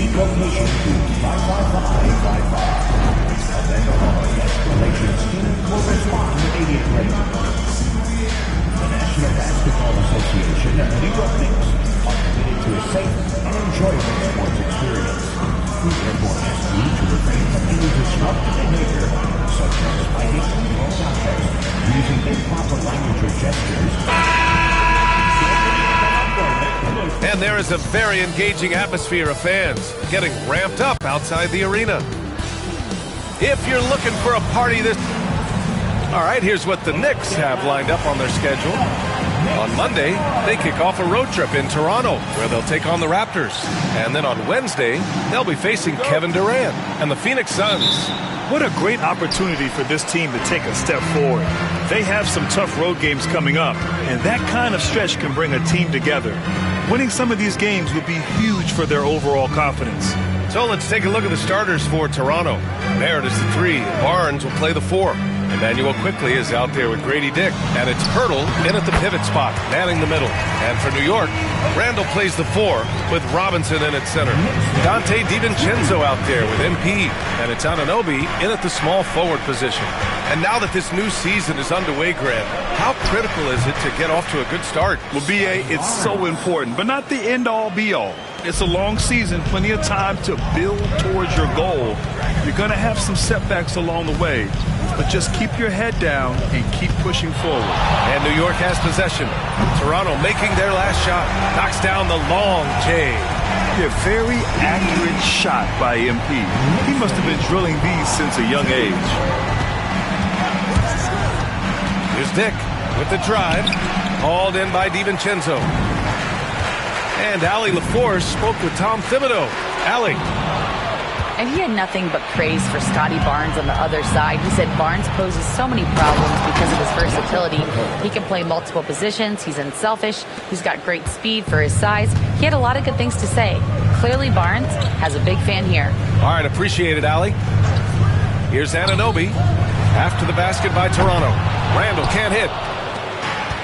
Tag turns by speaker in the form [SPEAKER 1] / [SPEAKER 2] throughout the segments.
[SPEAKER 1] location to 55555. Then our guest relations team will respond immediately. The National Basketball Association and the New York Knicks are committed to a safe and enjoyable sports experience. We therefore ask you to refrain from any disruptive behavior, such as fighting or throwing objects, using improper language or gestures.
[SPEAKER 2] And there is a very engaging atmosphere of fans getting ramped up outside the arena. If you're looking for a party this... All right, here's what the Knicks have lined up on their schedule. On Monday, they kick off a road trip in Toronto, where they'll take on the Raptors. And then on Wednesday, they'll be facing Kevin Durant and the Phoenix Suns.
[SPEAKER 3] What a great opportunity for this team to take a step forward. They have some tough road games coming up, and that kind of stretch can bring a team together. Winning some of these games would be huge for their overall confidence.
[SPEAKER 2] So let's take a look at the starters for Toronto. Barrett is the 3. Barnes will play the 4. Emmanuel quickly is out there with Grady Dick. And it's Hurdle in at the pivot spot, manning the middle. And for New York, Randall plays the 4 with Robinson in at center. Dante DiVincenzo out there with MP. And it's Anunoby in at the small forward position. And now that this new season is underway, Grant, how critical is it to get off to a good start?
[SPEAKER 3] Well, B.A., it's so important, but not the end-all, be-all. It's a long season, plenty of time to build towards your goal. You're going to have some setbacks along the way, but just keep your head down and keep pushing forward.
[SPEAKER 2] And New York has possession. Toronto making their last shot. Knocks down the long J.
[SPEAKER 3] A very accurate shot by MP. He must have been drilling these since a young age.
[SPEAKER 2] Here's Dick with the drive. Hauled in by DiVincenzo. And Allie LaForce spoke with Tom Thibodeau. Allie.
[SPEAKER 4] And he had nothing but praise for Scotty Barnes on the other side. He said Barnes poses so many problems because of his versatility. He can play multiple positions. He's unselfish. He's got great speed for his size. He had a lot of good things to say. Clearly, Barnes has a big fan here.
[SPEAKER 2] All right, appreciate it, Allie. Here's Anunoby. After the basket by Toronto. Randall can't hit.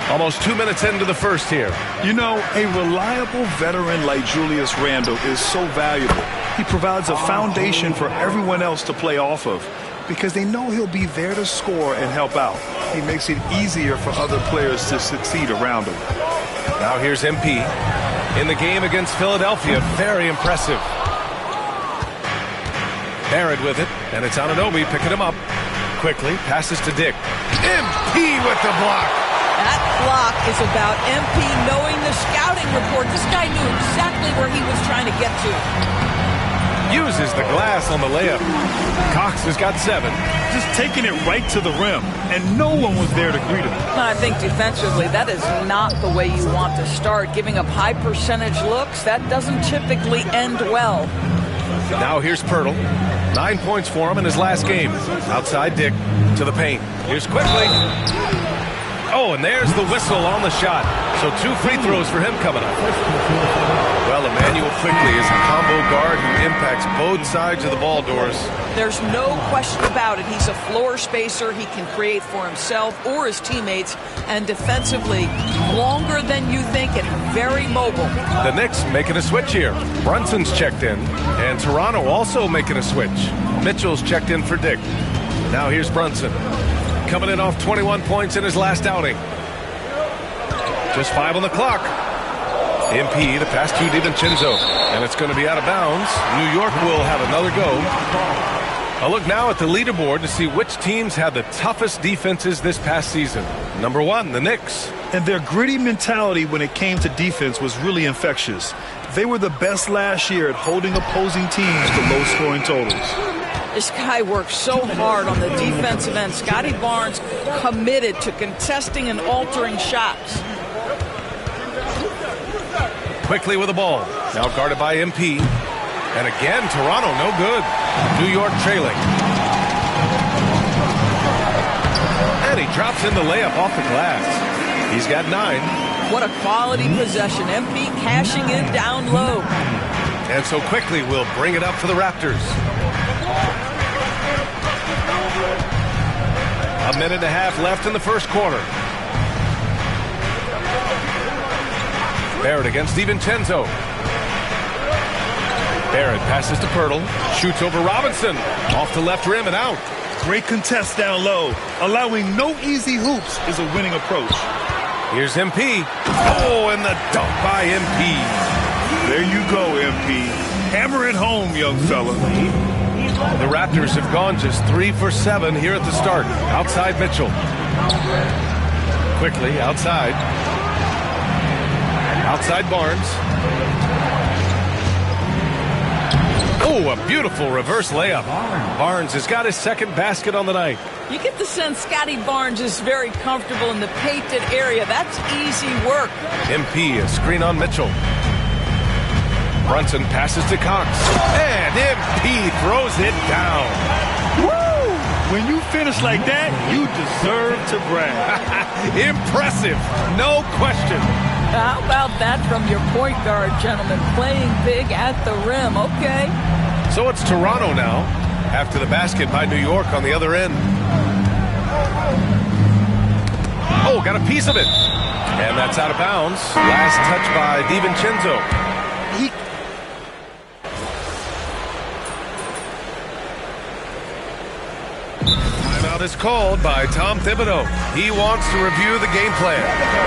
[SPEAKER 2] Almost 2 minutes into the first here.
[SPEAKER 3] You know, a reliable veteran like Julius Randle is so valuable. He provides a foundation for everyone else to play off of because they know he'll be there to score and help out. He makes it easier for other players to succeed around him.
[SPEAKER 2] Now here's MP. In the game against Philadelphia, very impressive. Barrett with it, and it's Anunoby picking him up. Quickly, passes to Dick. MP with the block.
[SPEAKER 5] That block is about MP knowing the scouting report. This guy knew exactly where he was trying to get to.
[SPEAKER 2] Uses the glass on the layup. Cox has got 7.
[SPEAKER 3] Just taking it right to the rim, and no one was there to greet him.
[SPEAKER 5] I think defensively, that is not the way you want to start. Giving up high percentage looks, that doesn't typically end well.
[SPEAKER 2] Now here's Pirtle. 9 points for him in his last game. Outside Dick to the paint. Here's quickly. Oh, and there's the whistle on the shot. So 2 free throws for him coming up. Well, Emmanuel quickly is a combo guard who impacts both sides of the ball doors.
[SPEAKER 5] There's no question about it. He's a floor spacer. He can create for himself or his teammates. And defensively, longer than you think and very mobile.
[SPEAKER 2] The Knicks making a switch here. Brunson's checked in. And Toronto also making a switch. Mitchell's checked in for Dick. Now here's Brunson. Coming in off 21 points in his last outing. Just 5 on the clock. MP, the pass to DiVincenzo. And it's going to be out of bounds. New York will have another go. A look now at the leaderboard to see which teams had the toughest defenses this past season. Number 1, the Knicks.
[SPEAKER 3] And their gritty mentality when it came to defense was really infectious. They were the best last year at holding opposing teams to low-scoring totals.
[SPEAKER 5] This guy works so hard on the defensive end. Scotty Barnes committed to contesting and altering shots.
[SPEAKER 2] Quickly with the ball. Now guarded by MP. And again, Toronto no good. New York trailing. And he drops in the layup off the glass. He's got 9.
[SPEAKER 5] What a quality possession. MP cashing in down low.
[SPEAKER 2] And so quickly we'll bring it up for the Raptors. A minute and a half left in the first quarter. Barrett against DiVincenzo. Barrett passes to Pirtle. Shoots over Robinson. Off the left rim and out.
[SPEAKER 3] Great contest down low. Allowing no easy hoops is a winning approach.
[SPEAKER 2] Here's MP. Oh, and the dunk by MP.
[SPEAKER 3] There you go, MP. Hammer it home, young fella.
[SPEAKER 2] The Raptors have gone just 3 for 7 here at the start. Outside Mitchell. Quickly, outside. Outside Barnes. Oh, a beautiful reverse layup. Barnes has got his second basket on the night.
[SPEAKER 5] You get the sense Scotty Barnes is very comfortable in the painted area. That's easy work.
[SPEAKER 2] MP, a screen on Mitchell. Brunson passes to Cox. And MP throws it down.
[SPEAKER 3] Woo! When you finish like that, you deserve to brag.
[SPEAKER 2] Impressive, no question.
[SPEAKER 5] How about that from your point guard, gentlemen? Playing big at the rim. Okay.
[SPEAKER 2] So it's Toronto now, after the basket by New York on the other end. Oh, got a piece of it. And that's out of bounds. Last touch by DiVincenzo. Timeout is called by Tom Thibodeau. He wants to review the game plan.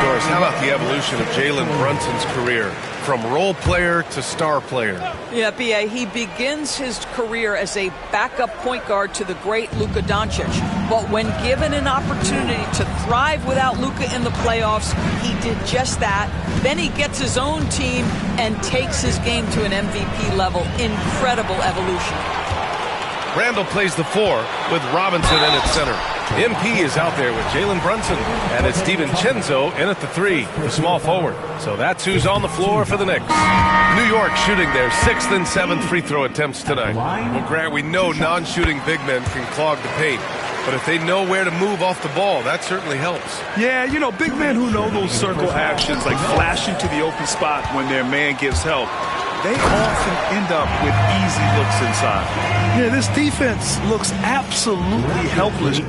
[SPEAKER 2] Doris, how about the evolution of Jalen Brunson's career? From role player to star player.
[SPEAKER 5] Yeah, B.A., he begins his career as a backup point guard to the great Luka Doncic. But when given an opportunity to thrive without Luka in the playoffs, he did just that. Then he gets his own team and takes his game to an MVP level. Incredible evolution.
[SPEAKER 2] Randall plays the 4 with Robinson in at center. MP is out there with Jalen Brunson, and it's DiVincenzo in at the 3, the small forward. So that's who's on the floor for the Knicks. New York shooting their 6th and 7th free throw attempts tonight. Well, Grant, we know non-shooting big men can clog the paint, but if they know where to move off the ball, that certainly helps.
[SPEAKER 3] Yeah, you know, big men who know those circle actions, like flashing to the open spot when their man gives help, they often end up with easy looks inside. Yeah, this defense looks absolutely helpless.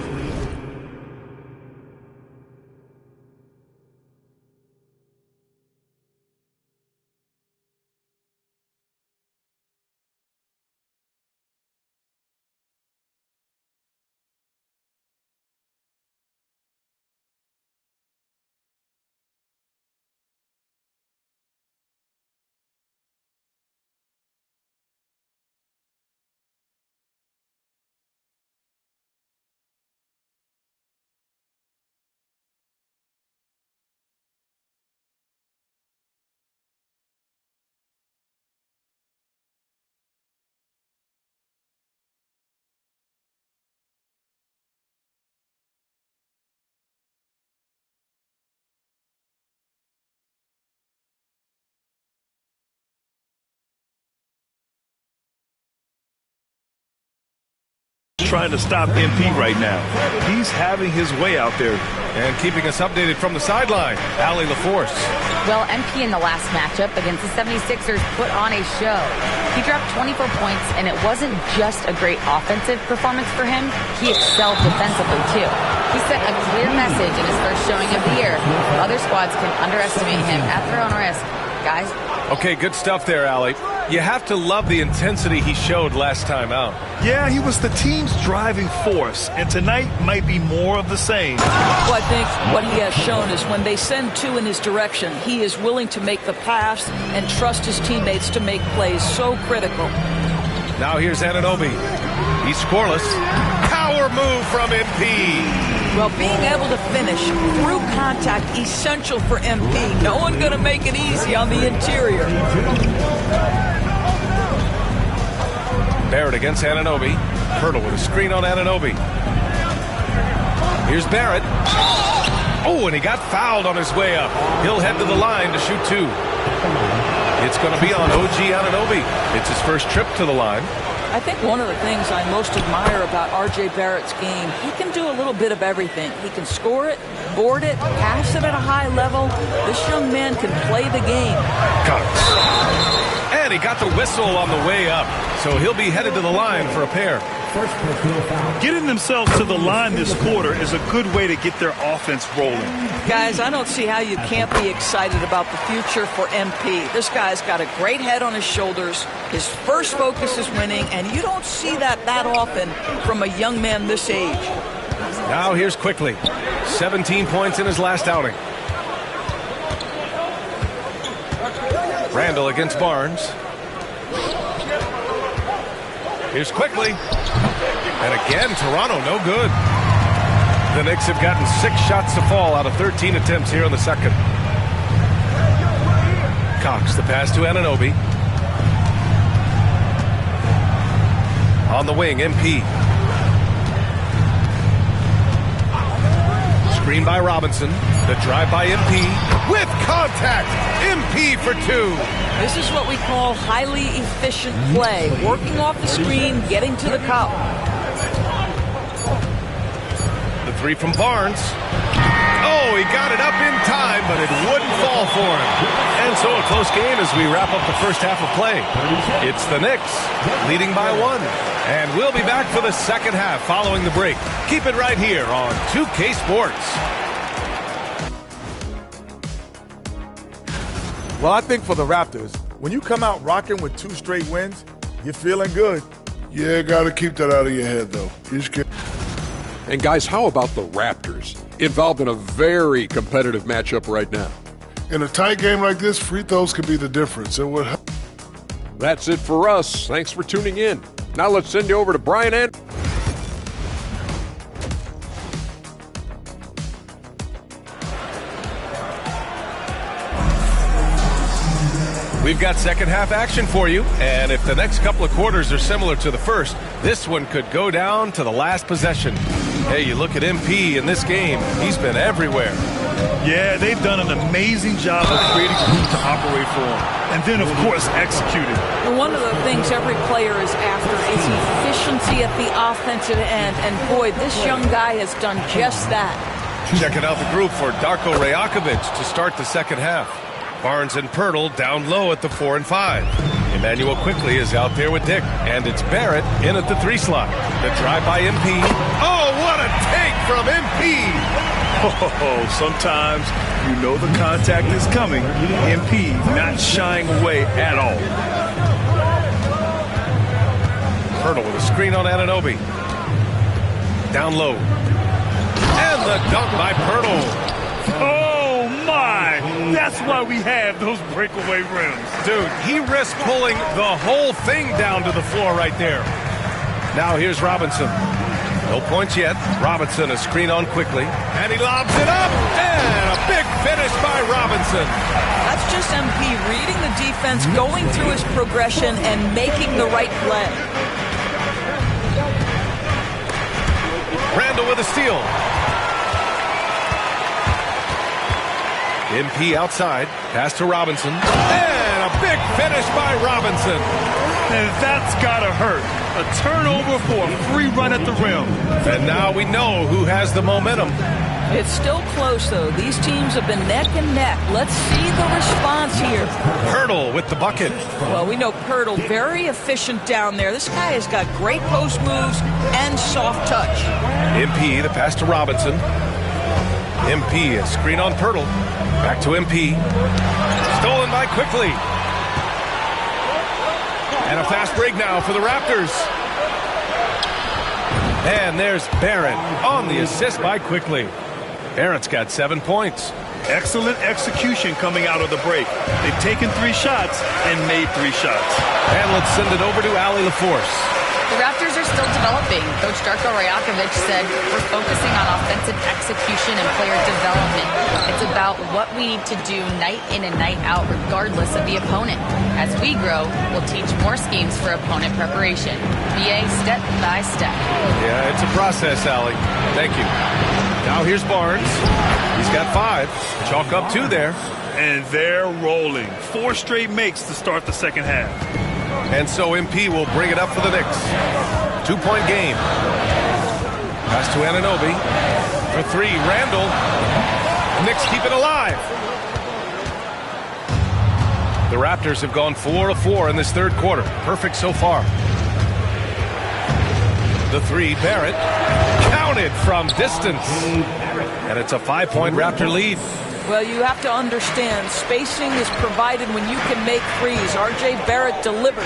[SPEAKER 3] Trying to stop MP right now. He's having his way out there.
[SPEAKER 2] And keeping us updated from the sideline, Allie LaForce.
[SPEAKER 4] Well, MP in the last matchup against the 76ers put on a show. He dropped 24 points, and it wasn't just a great offensive performance for him. He excelled defensively, too. He sent a clear message in his first showing of the year. Other squads can underestimate him at their own risk. Guys?
[SPEAKER 2] Okay, good stuff there, Allie. You have to love the intensity he showed last time out.
[SPEAKER 3] Yeah, he was the team's driving force, and tonight might be more of the same.
[SPEAKER 5] Well, I think what he has shown is when they send 2 in his direction, he is willing to make the pass and trust his teammates to make plays. So critical.
[SPEAKER 2] Now here's Anunoby. He's scoreless. Power move from MP.
[SPEAKER 5] Well, being able to finish through contact, essential for MP. No one going to make it easy on the interior.
[SPEAKER 2] Barrett against Anunoby. Pirtle with a screen on Anunoby. Here's Barrett. Oh, and he got fouled on his way up. He'll head to the line to shoot 2. It's going to be on OG Anunoby. It's his first trip to the line.
[SPEAKER 5] I think one of the things I most admire about R.J. Barrett's game, he can do a little bit of everything. He can score it, board it, pass it at a high level. This young man can play the game.
[SPEAKER 2] Got it. And he got the whistle on the way up. so he'll be headed to the line for a pair.
[SPEAKER 1] First personal foul.
[SPEAKER 3] Getting themselves to the line this quarter is a good way to get their offense rolling.
[SPEAKER 5] Guys, I don't see how you can't be excited about the future for MP. This guy's got a great head on his shoulders. His first focus is winning, and you don't see that often from a young man this age.
[SPEAKER 2] Now here's Quickly. 17 points in his last outing. Randall against Barnes. Here's Quickly. And again, Toronto no good. The Knicks have gotten 6 shots to fall out of 13 attempts here in the second. Cox, the pass to Anunoby. On the wing, MP. Screen by Robinson. The drive by MP. With contact! MP for 2.
[SPEAKER 5] This is what we call highly efficient play. Working off the screen, getting to the cup.
[SPEAKER 2] The 3 from Barnes. Oh, he got it up in time, but it wouldn't fall for him. And so a close game as we wrap up the first half of play. It's the Knicks leading by 1. And we'll be back for the second half following the break. Keep it right here on 2K Sports.
[SPEAKER 6] Well, I think for the Raptors, when you come out rocking with 2 straight wins, you're feeling good.
[SPEAKER 7] Yeah, got to keep that out of your head, though. You just can't.
[SPEAKER 8] And guys, how about the Raptors? Involved in a very competitive matchup right now.
[SPEAKER 7] In a tight game like this, free throws could be the difference. It would help.
[SPEAKER 8] That's it for us. Thanks for tuning in. Now let's send you over to Brian and...
[SPEAKER 2] We've got second half action for you, and if the next couple of quarters are similar to the first, this one could go down to the last possession. Hey, you look at MP in this game, he's been everywhere.
[SPEAKER 3] Yeah, they've done an amazing job of creating room to operate for him. And then, of course, executing.
[SPEAKER 5] And one of the things every player is after is efficiency at the offensive end. And boy, this young guy has done just that.
[SPEAKER 2] Checking out the group for Darko Rajakovic to start the second half. Barnes and Pirtle down low at the 4 and 5. Emmanuel Quickly is out there with Dick. And it's Barrett in at the 3 slot. The drive by MP. Oh, what a take from MP!
[SPEAKER 3] Oh, sometimes you know the contact is coming. MP not shying away at all.
[SPEAKER 2] Pirtle with a screen on Anunoby. Down low. And the dunk by Pirtle.
[SPEAKER 3] Oh, my! That's why we have those breakaway rims.
[SPEAKER 2] Dude, he risked pulling the whole thing down to the floor right there. Now here's Robinson. No points yet. Robinson a screen on Quickly. And he lobs it up. And a big finish by Robinson.
[SPEAKER 5] That's just MP reading the defense, going through his progression, and making the right play.
[SPEAKER 2] Randall with a steal. MP outside. Pass to Robinson. And a big finish by Robinson.
[SPEAKER 3] And that's gotta hurt. A turnover for a free run at the rim.
[SPEAKER 2] And now we know who has the momentum.
[SPEAKER 5] It's still close, though. These teams have been neck and neck. Let's see the response here.
[SPEAKER 2] Pirtle with the bucket.
[SPEAKER 5] Well, we know Pirtle, very efficient down there. This guy has got great post moves and soft touch.
[SPEAKER 2] MP, the pass to Robinson. MP, a screen on Pirtle. Back to MP. Stolen by Quickly. And a fast break now for the Raptors. And there's Barrett on the assist by Quickly. Barrett's got 7 points.
[SPEAKER 3] Excellent execution coming out of the break. They've taken 3 shots and made 3 shots.
[SPEAKER 2] And let's send it over to Allie LaForce.
[SPEAKER 4] The Raptors are still developing. Coach Darko Rajakovic said we're focusing on offensive execution and player development. It's about what we need to do night in and night out regardless of the opponent. As we grow, we'll teach more schemes for opponent preparation. BA step by step.
[SPEAKER 2] Yeah, it's a process, Allie. Thank you. Now here's Barnes. He's got 5. Chalk up 2 there.
[SPEAKER 3] And they're rolling. 4 straight makes to start the second half.
[SPEAKER 2] And so MP will bring it up for the Knicks. 2-point game. Pass to Anunoby. For 3, Randall. The Knicks keep it alive. The Raptors have gone 4 of 4 in this third quarter. Perfect so far. The three, Barrett. Counted from distance. And it's a 5-point Raptor lead.
[SPEAKER 5] Well, you have to understand, spacing is provided when you can make threes. R.J. Barrett delivers.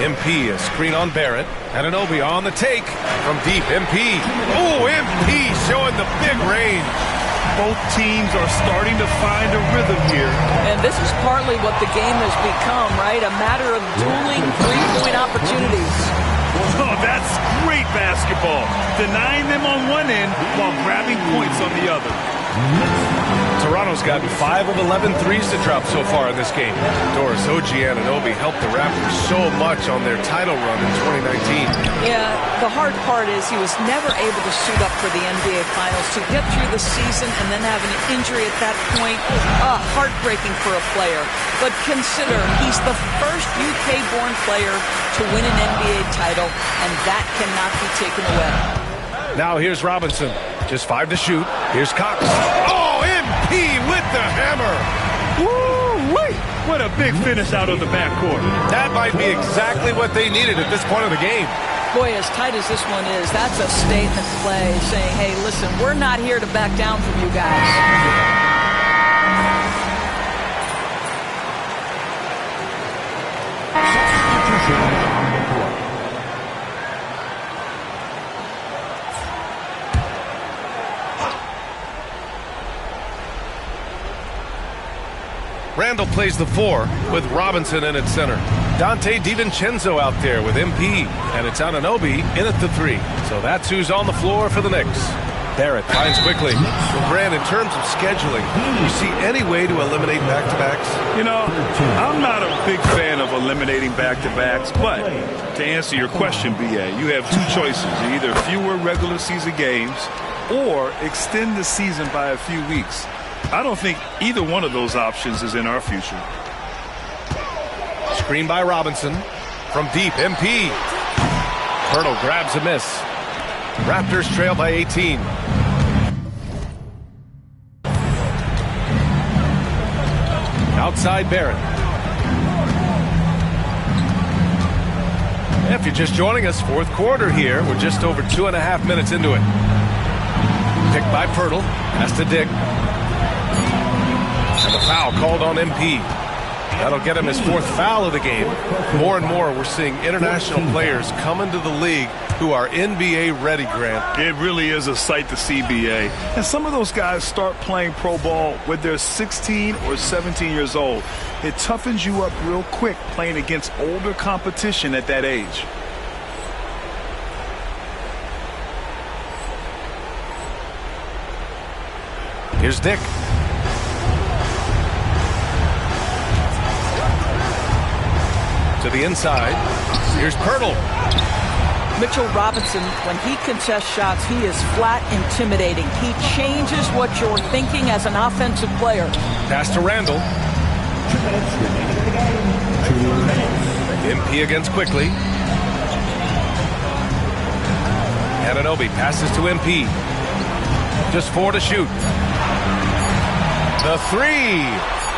[SPEAKER 2] MP, a screen on Barrett. Anunoby on the take from deep. MP. Oh, MP showing the big range.
[SPEAKER 3] Both teams are starting to find a rhythm here.
[SPEAKER 5] And this is partly what the game has become, right? A matter of dueling three-point opportunities.
[SPEAKER 3] Oh, that's great basketball. Denying them on one end while grabbing points on the other.
[SPEAKER 2] Toronto's gotten 5 of 11 threes to drop so far in this game. Doris Anunoby helped the Raptors so much on their title run in 2019.
[SPEAKER 5] Yeah, the hard part is he was never able to suit up for the NBA Finals. To get through the season and then have an injury at that point, heartbreaking for a player. But consider, he's the first UK-born player to win an NBA title, and that cannot be taken away.
[SPEAKER 2] Now here's Robinson. Just 5 to shoot. Here's Cox. Oh, MP with the hammer.
[SPEAKER 3] Woo-wee! What a big finish out of the backcourt.
[SPEAKER 2] That might be exactly what they needed at this point of the game.
[SPEAKER 5] Boy, as tight as this one is, that's a statement play saying, hey, listen, we're not here to back down from you guys.
[SPEAKER 2] Randall plays the 4 with Robinson in at center. Dante DiVincenzo out there with MP. And it's Anunoby in at the 3. So that's who's on the floor for the Knicks. Barrett finds quickly. Grant, in terms of scheduling, do you see any way to eliminate back-to-backs?
[SPEAKER 3] You know, I'm not a big fan of eliminating back-to-backs, but to answer your question, BA, you have 2 choices. Either fewer regular season games or extend the season by a few weeks. I don't think either one of those options is in our future.
[SPEAKER 2] Screen by Robinson. From deep, MP. Hurdle grabs a miss. Raptors trail by 18. Outside Barrett. If you're just joining us, 4th quarter here. We're just over 2.5 minutes into it. Picked by Pirtle. Has to Dick. And the foul called on MP. That'll get him his 4th foul of the game. More and more, we're seeing international players come into the league who are NBA ready, Grant.
[SPEAKER 3] It really is a sight to see, BA. And some of those guys start playing pro ball when they're 16 or 17 years old. It toughens you up real quick playing against older competition at that age.
[SPEAKER 2] Here's Dick. To the inside. Here's Pirtle.
[SPEAKER 5] Mitchell Robinson, when he contests shots, he is flat intimidating. He changes what you're thinking as an offensive player.
[SPEAKER 2] Pass to Randall. 2 minutes. MP against quickly. Anunoby passes to MP. Just 4 to shoot. The 3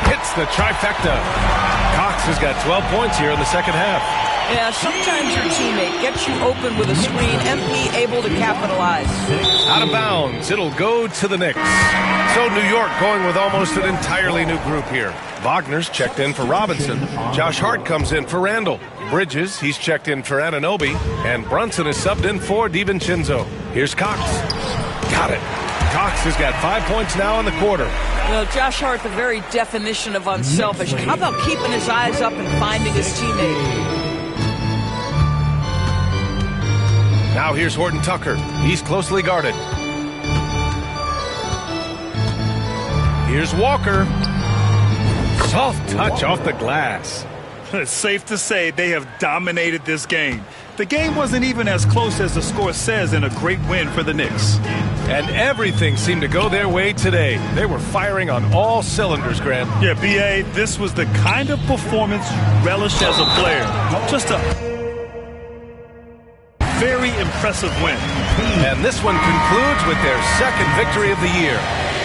[SPEAKER 2] hits the trifecta. Cox has got 12 points here in the second half.
[SPEAKER 5] Yeah, sometimes your teammate gets you open with a screen, MP able to capitalize.
[SPEAKER 2] Out of bounds, it'll go to the Knicks. So New York going with almost an entirely new group here. Wagner's checked in for Robinson. Josh Hart comes in for Randall. Bridges, he's checked in for Anunoby. And Brunson is subbed in for DiVincenzo. Here's Cox. Got it. Cox has got 5 points now in the quarter.
[SPEAKER 5] You know, Josh Hart, the very definition of unselfish. How about keeping his eyes up and finding his teammate?
[SPEAKER 2] Now here's Horton Tucker. He's closely guarded. Here's Walker. Soft touch off the glass.
[SPEAKER 3] It's safe to say they have dominated this game. The game wasn't even as close as the score says in a great win for the Knicks.
[SPEAKER 2] And everything seemed to go their way today. They were firing on all cylinders, Grant.
[SPEAKER 3] Yeah, B.A., this was the kind of performance you relish as a player. Just a very impressive win.
[SPEAKER 2] And this one concludes with their second victory of the year.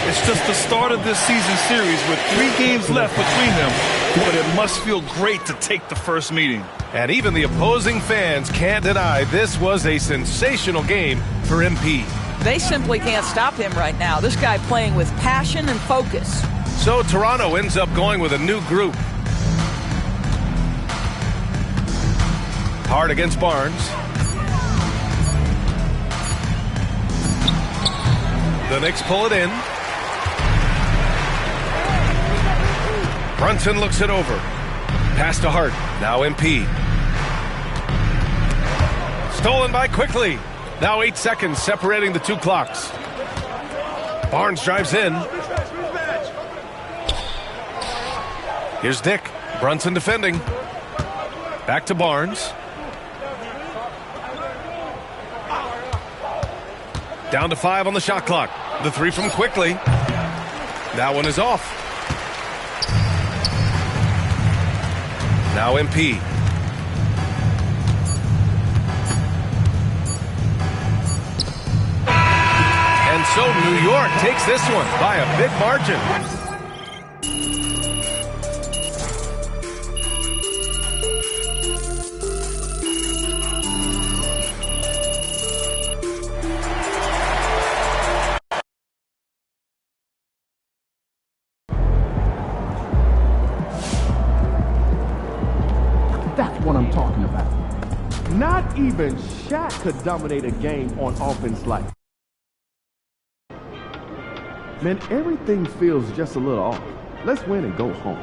[SPEAKER 3] It's just the start of this season series with 3 games left between them. But it must feel great to take the first meeting.
[SPEAKER 2] And even the opposing fans can't deny this was a sensational game for MP.
[SPEAKER 5] They simply can't stop him right now. This guy playing with passion and focus.
[SPEAKER 2] So Toronto ends up going with a new group. Hard against Barnes. The Knicks pull it in. Brunson looks it over. Pass to Hart. Now MP. Stolen by Quickly. Now 8 seconds separating the two clocks. Barnes drives in. Here's Dick. Brunson defending. Back to Barnes. Down to 5 on the shot clock. The three from Quickly. That one is off. Now MP. And so New York takes this one by a big margin.
[SPEAKER 9] That's what I'm talking about. Not even Shaq could dominate a game on offense like. Man, everything feels just a little off. Let's win and go home.